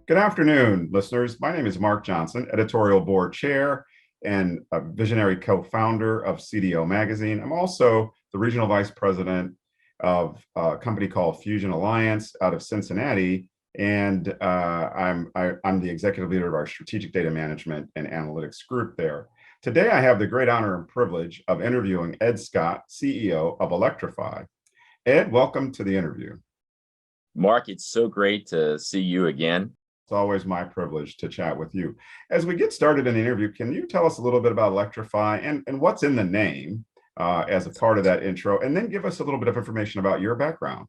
Good afternoon, listeners. My name is Mark Johnson, Editorial Board Chair and a visionary co-founder of CDO Magazine. I'm also the Regional Vice President of a company called Fusion Alliance out of Cincinnati, and I'm the executive leader of our Strategic Data Management and Analytics group there. Today, I have the great honor and privilege of interviewing Ed Scott, CEO of ElectrifAi. Ed, welcome to the interview. Mark, it's so great to see you again. It's always my privilege to chat with you. As we get started in the interview, can you tell us a little bit about ElectrifAi and what's in the name as a part of that intro, and then give us a little bit of information about your background?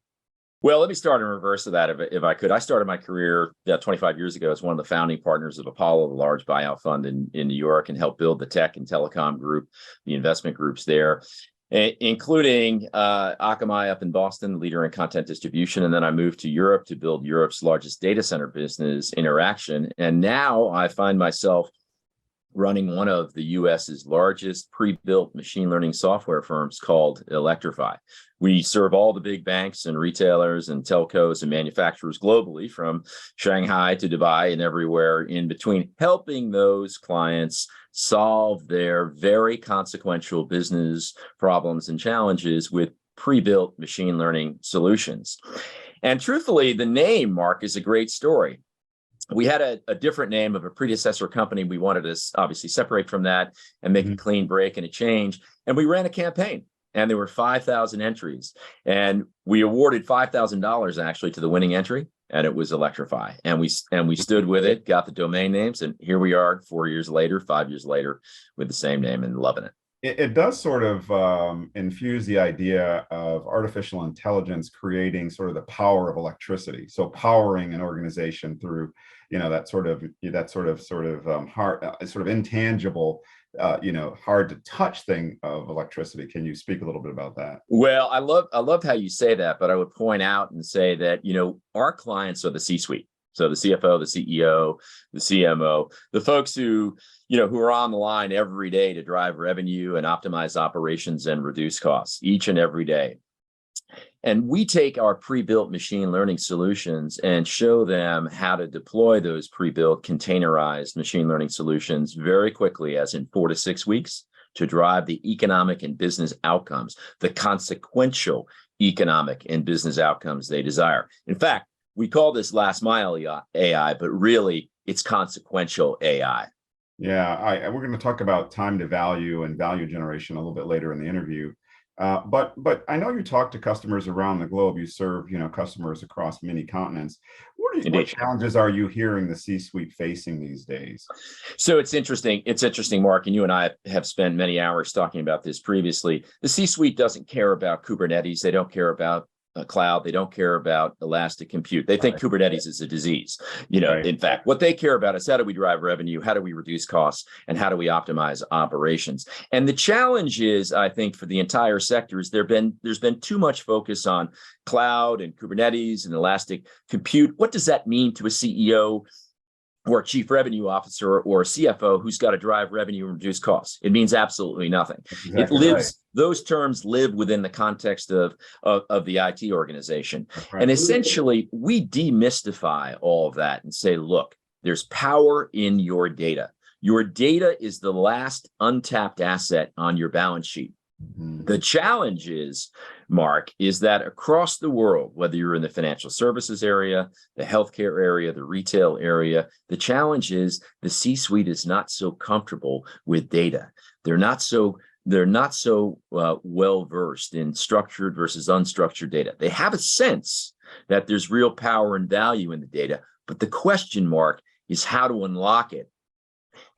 Well, let me start in reverse of that if I could. I started my career 25 years ago as one of the founding partners of Apollo, the large buyout fund in New York, and helped build the tech and telecom group, the investment groups there, including Akamai up in Boston, the leader in content distribution. And then I moved to Europe to build Europe's largest data center business, Interaction. And now I find myself running one of the US's largest pre-built machine learning software firms called ElectrifAi. We serve all the big banks and retailers and telcos and manufacturers globally, from Shanghai to Dubai and everywhere in between, helping those clients solve their very consequential business problems and challenges with pre-built machine learning solutions. And truthfully, the name, Mark, is a great story. We had a different name of a predecessor company. We wanted to obviously separate from that and make a clean break and a change. And we ran a campaign, and there were 5,000 entries. And we awarded $5,000 actually to the winning entry, and it was ElectrifAi. And we stood with it, got the domain names, and here we are 4 years later, 5 years later, with the same name and loving it. It does sort of infuse the idea of artificial intelligence creating sort of the power of electricity. So powering an organization through, that sort of hard, sort of intangible, hard to touch thing of electricity. Can you speak a little bit about that? Well, I love how you say that, but I would point out and say that, our clients are the C-suite. So the CFO, the CEO, the CMO, the folks who are on the line every day to drive revenue and optimize operations and reduce costs each and every day. And we take our pre-built machine learning solutions and show them how to deploy those pre-built containerized machine learning solutions very quickly, as in 4 to 6 weeks, to drive the economic and business outcomes, the consequential economic and business outcomes they desire. In fact, we call this last mile AI, but really it's consequential AI. Yeah, we're going to talk about time to value and value generation a little bit later in the interview. But I know you talk to customers around the globe. You serve, customers across many continents. What challenges are you hearing the C-suite facing these days? So it's interesting. It's interesting, Mark, and you and I have spent many hours talking about this previously. The C-suite doesn't care about Kubernetes. They don't care about cloud. They don't care about elastic compute. They think Kubernetes is a disease. In fact, what they care about is how do we drive revenue, how do we reduce costs, and how do we optimize operations. And the challenge is, I think, for the entire sector is there's been too much focus on cloud and Kubernetes and elastic compute. What does that mean to a CEO or a chief revenue officer or a CFO who's got to drive revenue and reduce costs? It means absolutely nothing. Those terms live within the context of the IT organization. Right. And essentially, we demystify all of that and say, look, there's power in your data. Your data is the last untapped asset on your balance sheet. The challenge is, Mark, is that across the world, whether you're in the financial services area, the healthcare area, the retail area, the challenge is the C-suite is not so comfortable with data. They're not so well versed in structured versus unstructured data. They have a sense that there's real power and value in the data, but the question, Mark, is how to unlock it,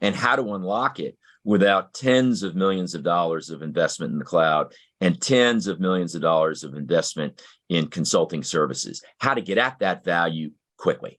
and how to unlock it without tens of millions of dollars of investment in the cloud and tens of millions of dollars of investment in consulting services. How to get at that value quickly.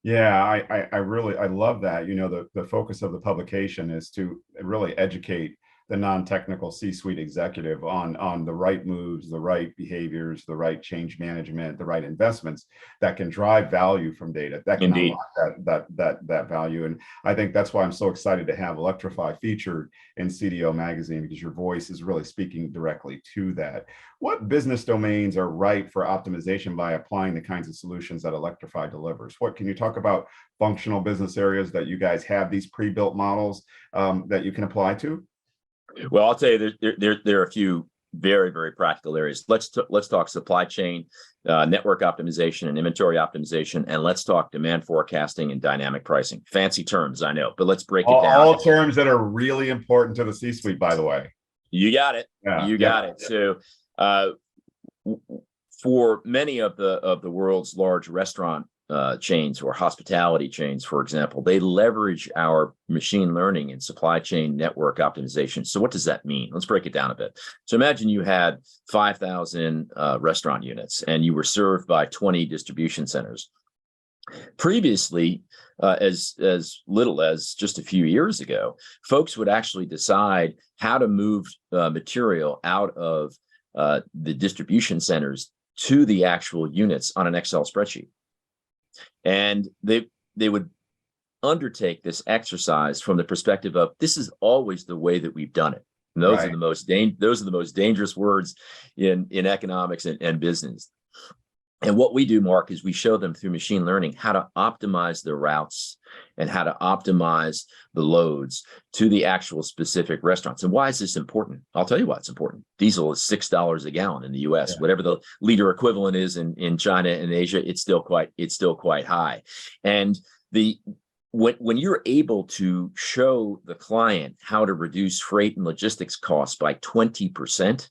Yeah, I love that. The focus of the publication is to really educate the non-technical C-suite executive on the right moves, the right behaviors, the right change management, the right investments that can drive value from data, that can Indeed. unlock that value. And I think that's why I'm so excited to have ElectrifAi featured in CDO Magazine, because your voice is really speaking directly to that. What business domains are ripe for optimization by applying the kinds of solutions that ElectrifAi delivers? What can you talk about functional business areas that you guys have these pre-built models that you can apply to? Well, I'll tell you, there are a few very, very practical areas. Let's talk supply chain, network optimization, and inventory optimization, and let's talk demand forecasting and dynamic pricing. Fancy terms, I know, but let's break it down. All terms that are really important to the C-suite, by the way. You got it. Yeah, you got it. So, for many of the world's large restaurant chains or hospitality chains, for example, they leverage our machine learning and supply chain network optimization. So what does that mean? Let's break it down a bit. So imagine you had 5,000 restaurant units and you were served by 20 distribution centers. Previously, as little as just a few years ago, folks would actually decide how to move material out of the distribution centers to the actual units on an Excel spreadsheet. And they would undertake this exercise from the perspective of, this is always the way that we've done it. And those are the most dangerous words in economics and business. And what we do, Mark, is we show them through machine learning how to optimize the routes and how to optimize the loads to the actual specific restaurants. And why is this important? I'll tell you why it's important. Diesel is $6 a gallon in the US. Yeah. Whatever the liter equivalent is in China and Asia, it's still quite high. And when you're able to show the client how to reduce freight and logistics costs by 20%,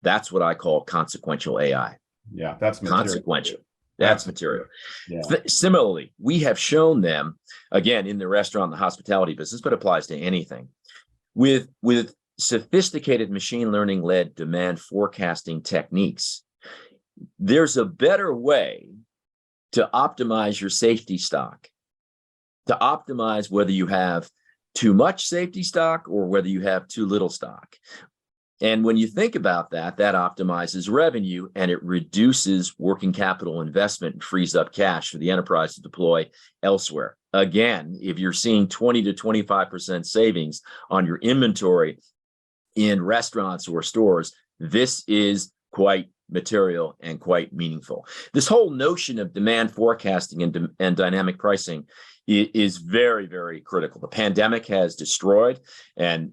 that's what I call consequential AI. Yeah, that's material. Consequential. That's material. Yeah. Similarly, we have shown them, again, in the restaurant and the hospitality business, but applies to anything, with sophisticated machine learning-led demand forecasting techniques. There's a better way to optimize your safety stock, to optimize whether you have too much safety stock or whether you have too little stock. And when you think about that, that optimizes revenue and it reduces working capital investment and frees up cash for the enterprise to deploy elsewhere. Again, if you're seeing 20 to 25% savings on your inventory in restaurants or stores, this is quite material and quite meaningful. This whole notion of demand forecasting and dynamic pricing is very, very critical. The pandemic has destroyed and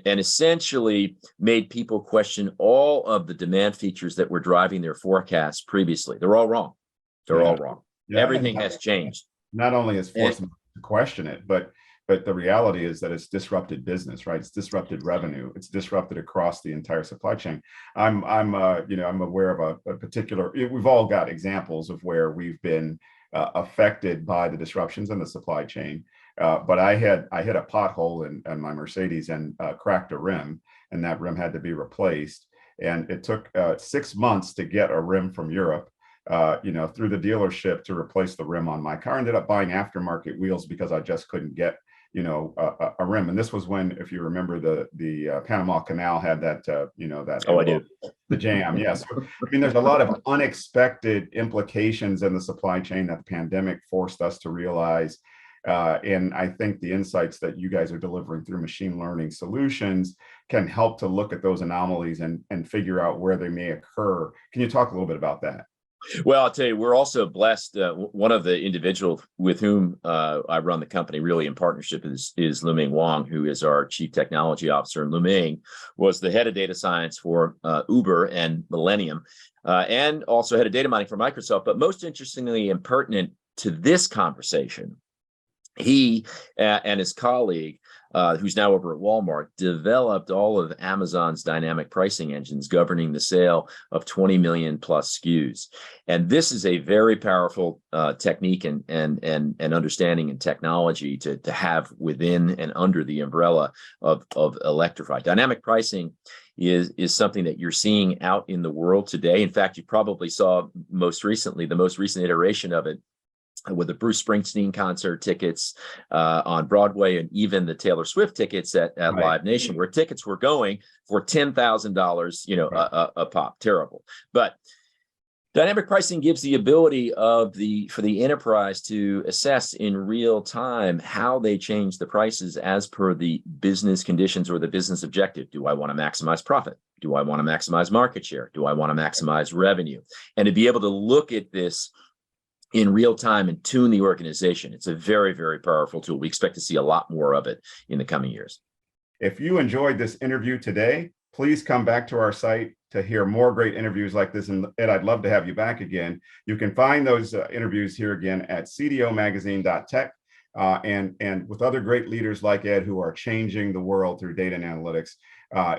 essentially made people question all of the demand features that were driving their forecasts previously. They're all wrong. They're all wrong. Yeah, everything has changed. Not only has forced them to question it, but the reality is that it's disrupted business, right? It's disrupted revenue. It's disrupted across the entire supply chain. I'm aware of a particular. We've all got examples of where we've been affected by the disruptions in the supply chain. But I hit a pothole in my Mercedes and cracked a rim, and that rim had to be replaced. And it took 6 months to get a rim from Europe, through the dealership to replace the rim on my car. I ended up buying aftermarket wheels because I just couldn't get a rim. And this was when, if you remember, the Panama Canal had that, I do. The jam. Yes. I mean, there's a lot of unexpected implications in the supply chain that the pandemic forced us to realize. And I think the insights that you guys are delivering through machine learning solutions can help to look at those anomalies and figure out where they may occur. Can you talk a little bit about that? Well, I'll tell you, we're also blessed. One of the individuals with whom I run the company really in partnership is Luming Wang, who is our chief technology officer. And Luming was the head of data science for Uber and Millennium, and also head of data mining for Microsoft. But most interestingly and pertinent to this conversation, he and his colleague, who's now over at Walmart, developed all of Amazon's dynamic pricing engines governing the sale of 20 million plus SKUs. And this is a very powerful technique and understanding and technology to have within and under the umbrella of ElectrifAi. Dynamic pricing is something that you're seeing out in the world today. In fact, you probably saw most recently, the most recent iteration of it with the Bruce Springsteen concert tickets on Broadway, and even the Taylor Swift tickets at Right. Live Nation, where tickets were going for $10,000, Right. a pop. Terrible. But dynamic pricing gives the ability for the enterprise to assess in real time how they change the prices as per the business conditions or the business objective. Do I want to maximize profit? Do I want to maximize market share? Do I want to maximize revenue? And to be able to look at this in real time and tune the organization, it's a very, very powerful tool. We expect to see a lot more of it in the coming years. If you enjoyed this interview today, please come back to our site to hear more great interviews like this. And Ed, I'd love to have you back again. You can find those interviews here again at cdomagazine.tech and with other great leaders like Ed who are changing the world through data and analytics,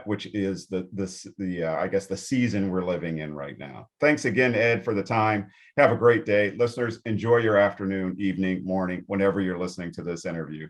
which is I guess the season we're living in right now. Thanks again, Ed, for the time. Have a great day. Listeners, enjoy your afternoon, evening, morning, whenever you're listening to this interview.